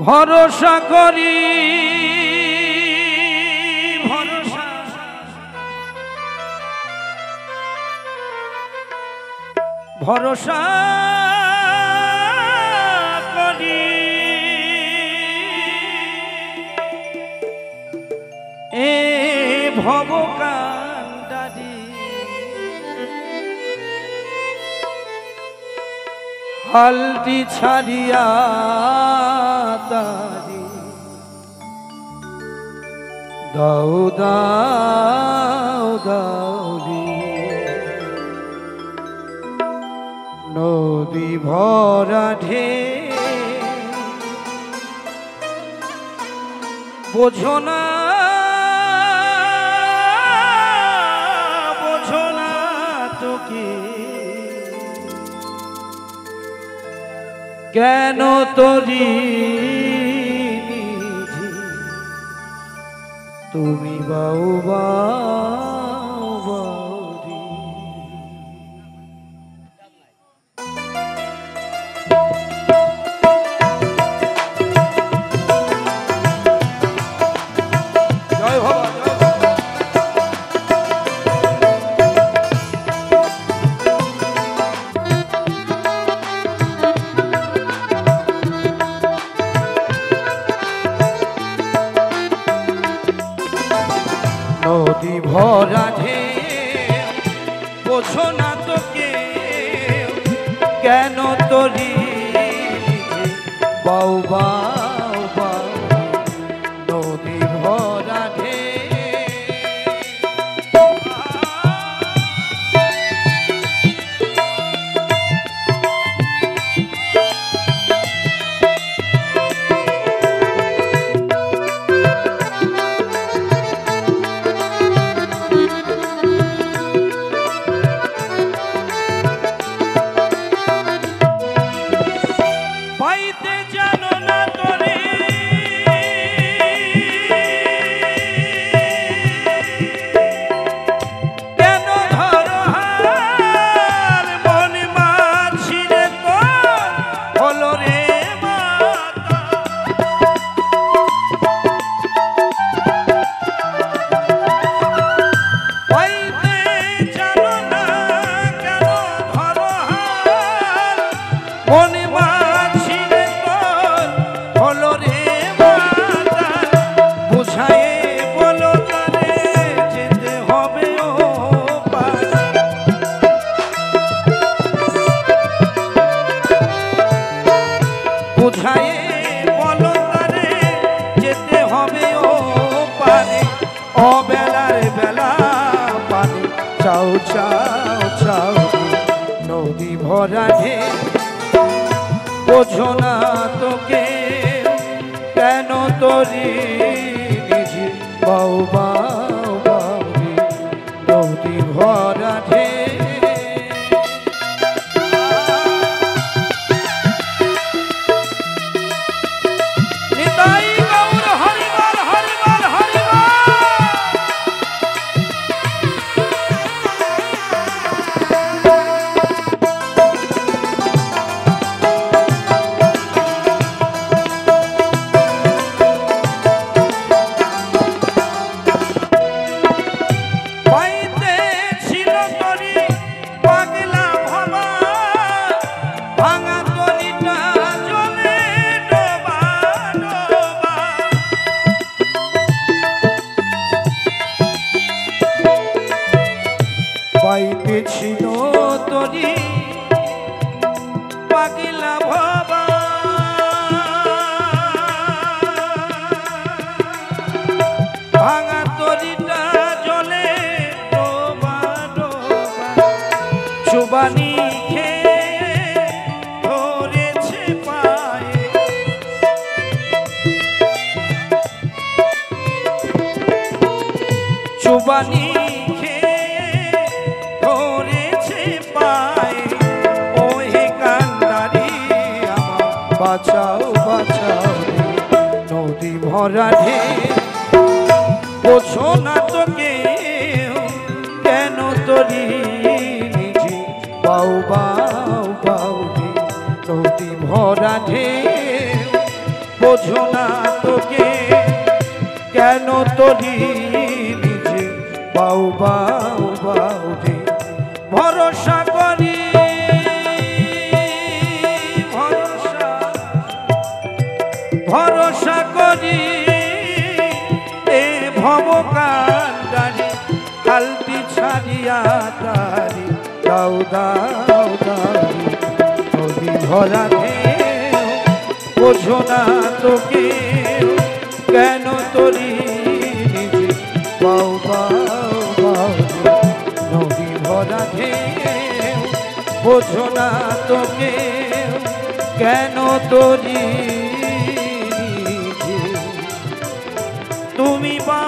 ভরসা করি ভরসা ভরসা করি এ ভবকান্ডারি হালটি ছাড়িয়া তারি দাও দাও দাউরি নদী ভরা ঢেউ বোঝো না তো কি কেন তোরি তুমি বাউ বাউ বাউরি জয় বাবা নদী ভরা ঢেউ বোঝো না তো কেন তোরি বাউ বাউ বাউ নদী ভরা বুঝায়ে বলো তারে যেতে হবে ও পারে অবেলার বেলা পানি চাও চাও চাও নদী ভরা ঢেউ বোঝো না তোকে কেন তোরি নিজে বাউ বাউ বাউরি নদী ভরা ঢেউ পাইতেছিল তোরি পাগলা ভবা ভাঙা তরিটা জলে ডোবা ডোবা চুবানি খেয়ে ধরেছে পায়ে চুবানি বাঁচাও বাঁচাও নদী ভরা ঢেউ বোঝো না তো কেন তোরি নিজে বাউ বাউ বাউরি নদী ভরা ঢেউ বোঝো না তোকে কেন তোরি নিজে বাউ বাউ বাউ রে ভরসা করি ভরসা করি এ ভবকান্ডারি হালটি ছাড়িয়া তারি দাও দাও দারি নদী ভরা ঢেউ বোঝো না তোকে কেন তোরি নিজে বাউ বাউ বাউ নদী ভরা ঢেউ বোঝো না তোকে কেন তোরি তুমি বা